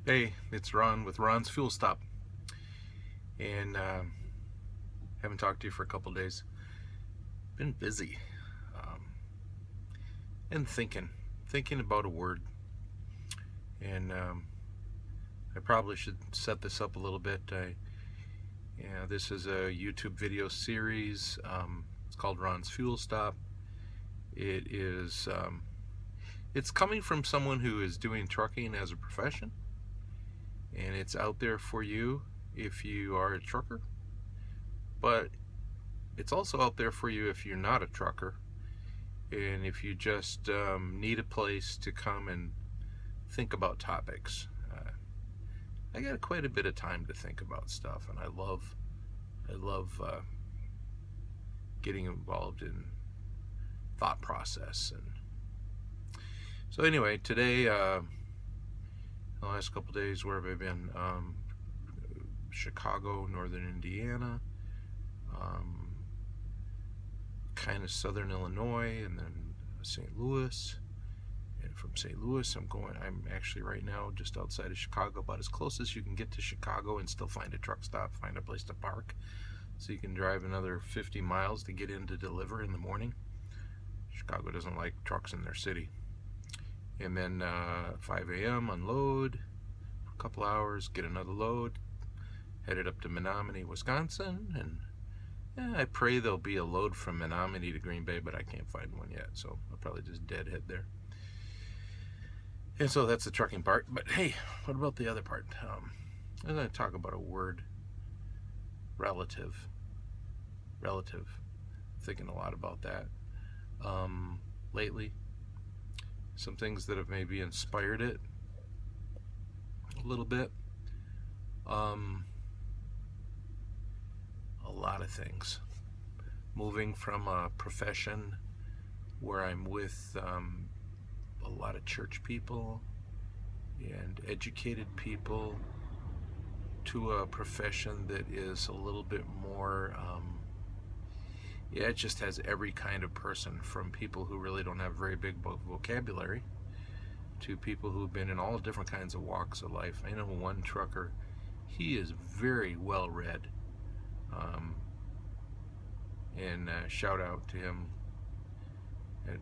Hey, it's Ron with Ron's Fuel Stop, and haven't talked to you for a couple days. Been busy and thinking about a word, and I probably should set this up a little bit. This is a YouTube video series. It's called Ron's Fuel Stop. It's coming from someone who is doing trucking as a profession, and it's out there for you if you are a trucker. But it's also out there for you if you're not a trucker, and if you just need a place to come and think about topics. I got quite a bit of time to think about stuff, and I love getting involved in thought process. And so anyway, today, the last couple days, where have I been? Chicago, northern Indiana, kind of southern Illinois, and then St. Louis. And from St. Louis, I'm actually right now just outside of Chicago, about as close as you can get to Chicago and still find a truck stop, find a place to park. So you can drive another 50 miles to get in to deliver in the morning. Chicago doesn't like trucks in their city. And then 5 a.m. unload for a couple hours, get another load, headed up to Menominee, Wisconsin, and I pray there'll be a load from Menominee to Green Bay, but I can't find one yet, so I'll probably just deadhead there. And so that's the trucking part. But hey, what about the other part? I'm going to talk about a word, relative. Relative. Thinking a lot about that lately. Some things that have maybe inspired it a little bit. A lot of things. Moving from a profession where I'm with a lot of church people and educated people to a profession that is a little bit more, it just has every kind of person, from people who really don't have very big vocabulary to people who've been in all different kinds of walks of life. I know one trucker, he is very well read, and shout out to him at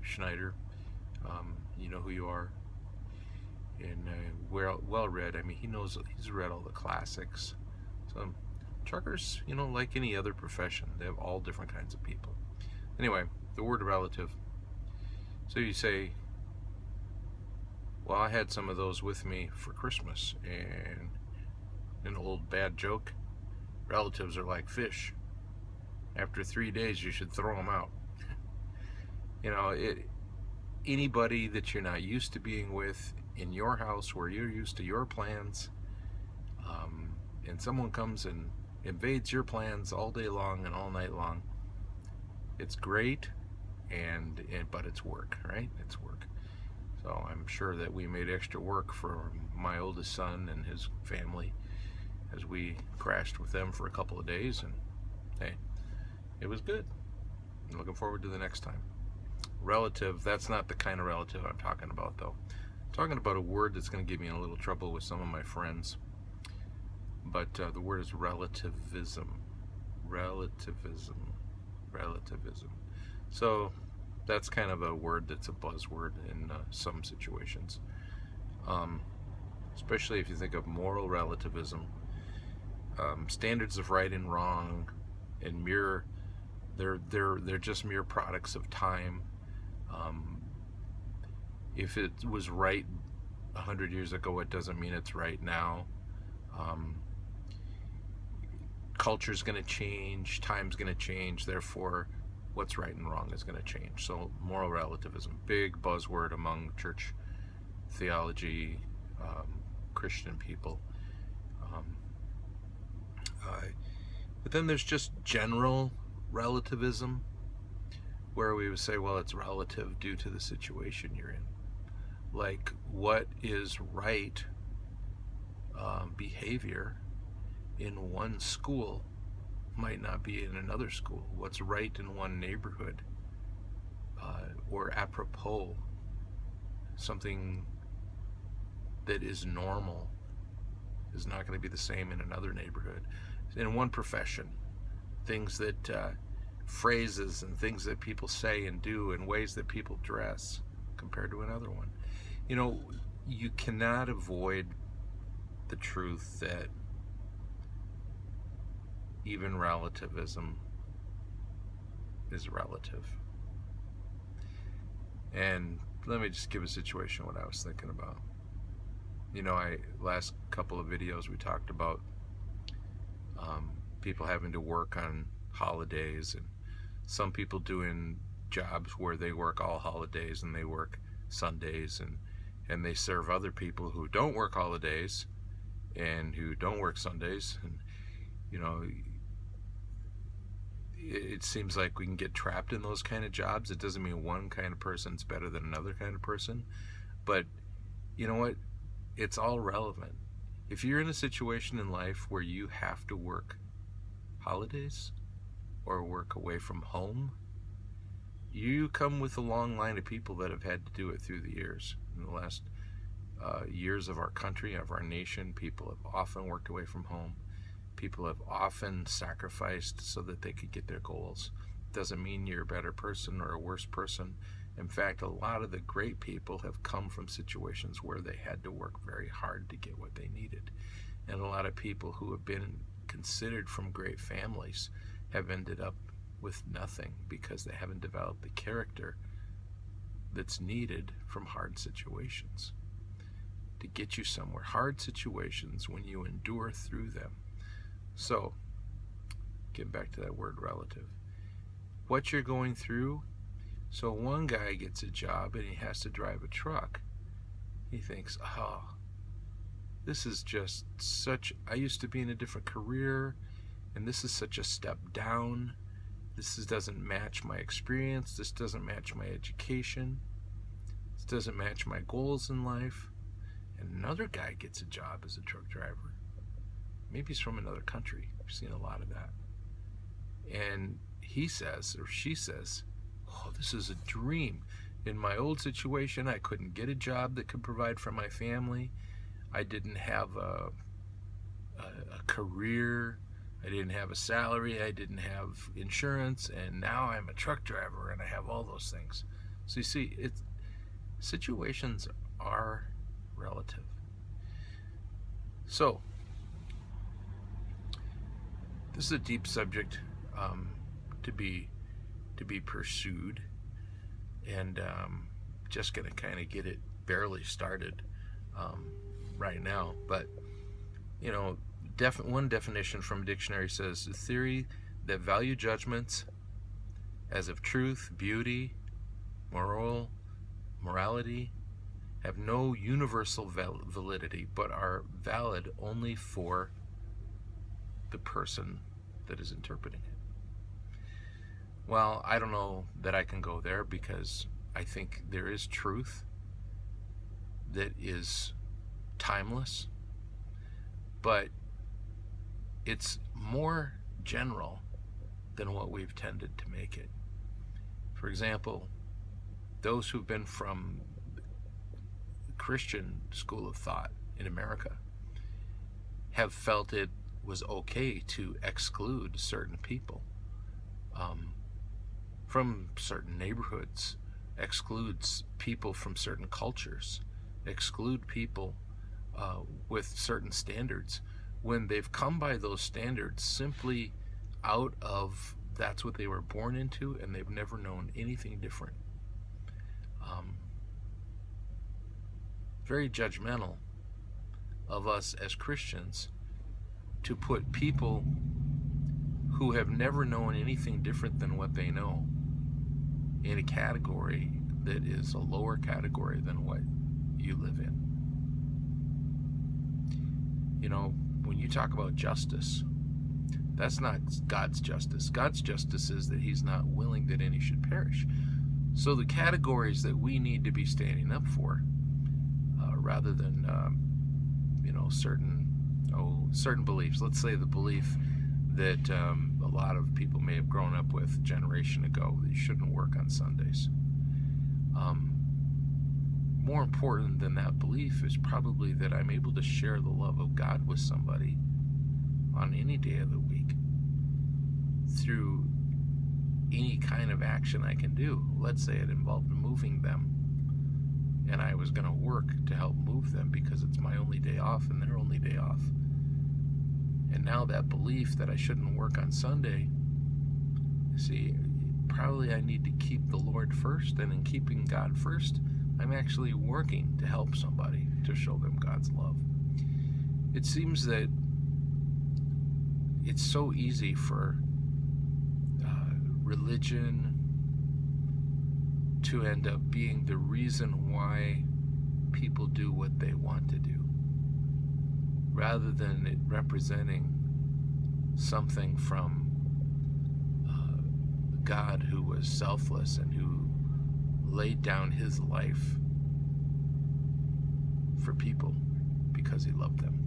Schneider. You know who you are, and well read. I mean, he's read all the classics. So truckers, like any other profession, they have all different kinds of people. Anyway, the word relative. So you say, well, I had some of those with me for Christmas, and an old bad joke, relatives are like fish. After 3 days, you should throw them out. Anybody that you're not used to being with in your house, where you're used to your plans, and someone comes and invades your plans all day long and all night long, it's great, but it's work, right? It's work. So I'm sure that we made extra work for my oldest son and his family as we crashed with them for a couple of days, and hey, it was good. I'm looking forward to the next time. Relative, that's not the kind of relative I'm talking about, though. I'm talking about a word that's going to get me in a little trouble with some of my friends. But the word is relativism. Relativism. So that's kind of a word that's a buzzword in some situations. Especially if you think of moral relativism. Standards of right and wrong and they're just mere products of time. If it was right 100 years ago, it doesn't mean it's right now. Culture's going to change, time's going to change, therefore what's right and wrong is going to change. So moral relativism, big buzzword among church theology, Christian people. But then there's just general relativism, where we would say, well, it's relative due to the situation you're in. Like, what is right behavior in one school might not be in another school. What's right in one neighborhood, or apropos, something that is normal is not going to be the same in another neighborhood. In one profession, things that phrases and things that people say and do and ways that people dress compared to another one. You know, you cannot avoid the truth that even relativism is relative. And let me just give a situation what I was thinking about. You know, last couple of videos we talked about people having to work on holidays, and some people doing jobs where they work all holidays and they work Sundays, and they serve other people who don't work holidays and who don't work Sundays. And you know, it seems like we can get trapped in those kind of jobs. It doesn't mean one kind of person's better than another kind of person, but you know what, it's all relevant. If you're in a situation in life where you have to work holidays or work away from home, you come with a long line of people that have had to do it through the years. In the last years of our country, of our nation, people have often worked away from home. People have often sacrificed so that they could get their goals. Doesn't mean you're a better person or a worse person. In fact, a lot of the great people have come from situations where they had to work very hard to get what they needed. And a lot of people who have been considered from great families have ended up with nothing because they haven't developed the character that's needed from hard situations to get you somewhere. Hard situations, when you endure through them. So, getting back to that word relative. What you're going through, so one guy gets a job and he has to drive a truck. He thinks, oh, this is just such, I used to be in a different career, and this is such a step down. This doesn't match my experience. This doesn't match my education. This doesn't match my goals in life. And another guy gets a job as a truck driver. Maybe he's from another country. I've seen a lot of that. And he says, or she says, oh, this is a dream. In my old situation, I couldn't get a job that could provide for my family. I didn't have a career. I didn't have a salary. I didn't have insurance. And now I'm a truck driver and I have all those things. So you see, situations are relative. So, this is a deep subject to be pursued, and just going to kind of get it barely started right now. But you know, one definition from a dictionary says: the theory that value judgments as of truth, beauty, morality have no universal validity, but are valid only for the person that is interpreting it. Well, I don't know that I can go there, because I think there is truth that is timeless, but it's more general than what we've tended to make it. For example, those who've been from the Christian school of thought in America have felt it was okay to exclude certain people from certain neighborhoods, excludes people from certain cultures, exclude people with certain standards, when they've come by those standards simply out of that's what they were born into, and they've never known anything different. Very judgmental of us as Christians to put people who have never known anything different than what they know in a category that is a lower category than what you live in. You know, when you talk about justice, that's not God's justice. God's justice is that He's not willing that any should perish. So the categories that we need to be standing up for, rather than certain beliefs. Let's say the belief that a lot of people may have grown up with a generation ago, that you shouldn't work on Sundays. more important than that belief is probably that I'm able to share the love of God with somebody on any day of the week through any kind of action I can do. Let's say it involved moving them, and I was going to work to help move them because it's my only day off and their only day off. And now that belief that I shouldn't work on Sunday, see, probably I need to keep the Lord first, and in keeping God first, I'm actually working to help somebody, to show them God's love. It seems that it's so easy for religion to end up being the reason why people do what they want to do, rather than it representing something from God who was selfless and who laid down his life for people because he loved them.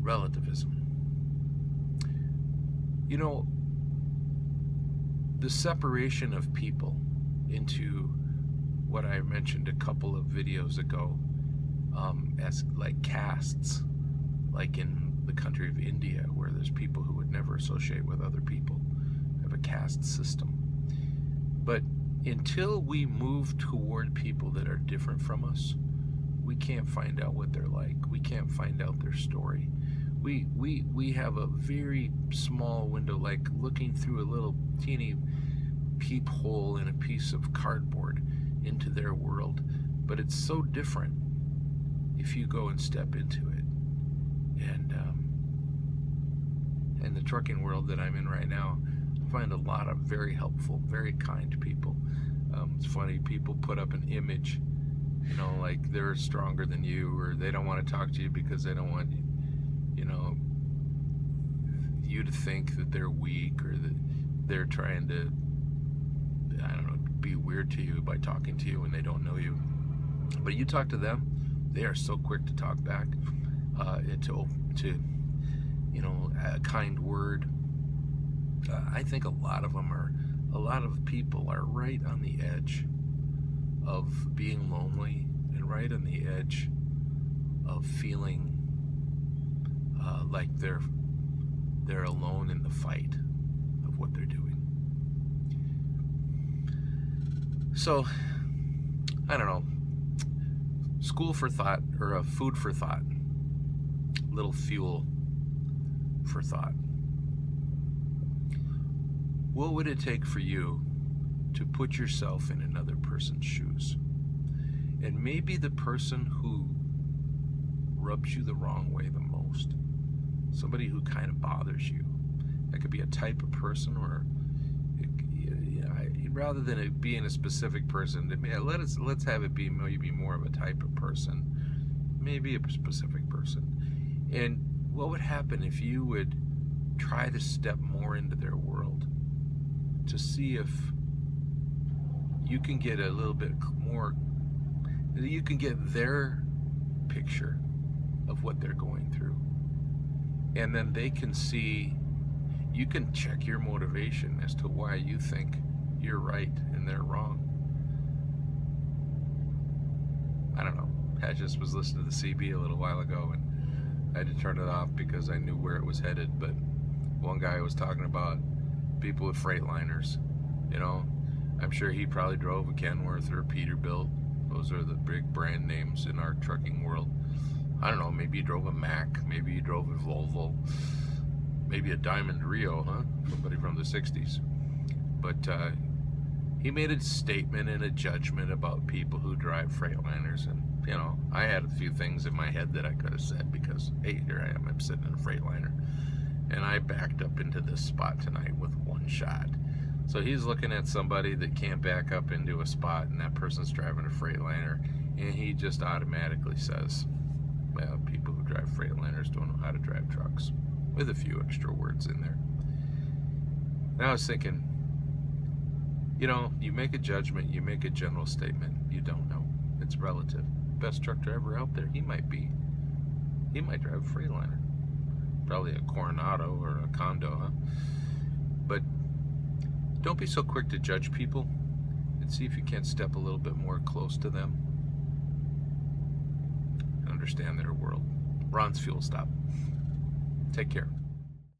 Relativism. You know, the separation of people into what I mentioned a couple of videos ago as like castes, like in the country of India, where there's people who would never associate with other people, have a caste system. But until we move toward people that are different from us, we can't find out what they're like. We can't find out their story. We have a very small window, like looking through a little teeny peephole in a piece of cardboard into their world. But it's so different if you go and step into it. And in the trucking world that I'm in right now, I find a lot of very helpful, very kind people. It's funny, people put up an image, you know, like they're stronger than you, or they don't want to talk to you because they don't want you to think that they're weak, or that they're trying to, I don't know, be weird to you by talking to you when they don't know you. But you talk to them, they are so quick to talk back, to a kind word. I think a lot of people are right on the edge of being lonely, and right on the edge of feeling like they're alone in the fight of what they're doing. So, I don't know. School for thought, or a food for thought. Little fuel for thought. What would it take for you to put yourself in another person's shoes? And maybe the person who rubs you the wrong way the most, somebody who kind of bothers you. That could be a type of person, or rather than it being a specific person, let's have it be maybe more of a type of person, maybe a specific person. And what would happen if you would try to step more into their world to see if you can get a little bit more, you can get their picture of what they're going through, and then they can see, you can check your motivation as to why you think you're right and they're wrong. I don't know. I just was listening to the CB a little while ago, and I had to turn it off because I knew where it was headed. But one guy was talking about people with Freightliners. You know, I'm sure he probably drove a Kenworth or a Peterbilt. Those are the big brand names in our trucking world. I don't know, maybe he drove a Mack, maybe he drove a Volvo, maybe a Diamond Rio, huh? Somebody from the 60s. But he made a statement and a judgment about people who drive Freightliners. And, you know, I had a few things in my head that I could have said because, hey, here I am, I'm sitting in a Freightliner. And I backed up into this spot tonight with one shot. So he's looking at somebody that can't back up into a spot, and that person's driving a Freightliner, and he just automatically says, well, people who drive Freightliners don't know how to drive trucks, with a few extra words in there. And I was thinking, you know, you make a judgment, you make a general statement, you don't know. It's relative. Best truck driver out there, he might drive a Freightliner. Probably a Coronado or a Condo, huh? But don't be so quick to judge people. and see if you can't step a little bit more close to them. Understand their world. Ron's Fuel Stop. Take care.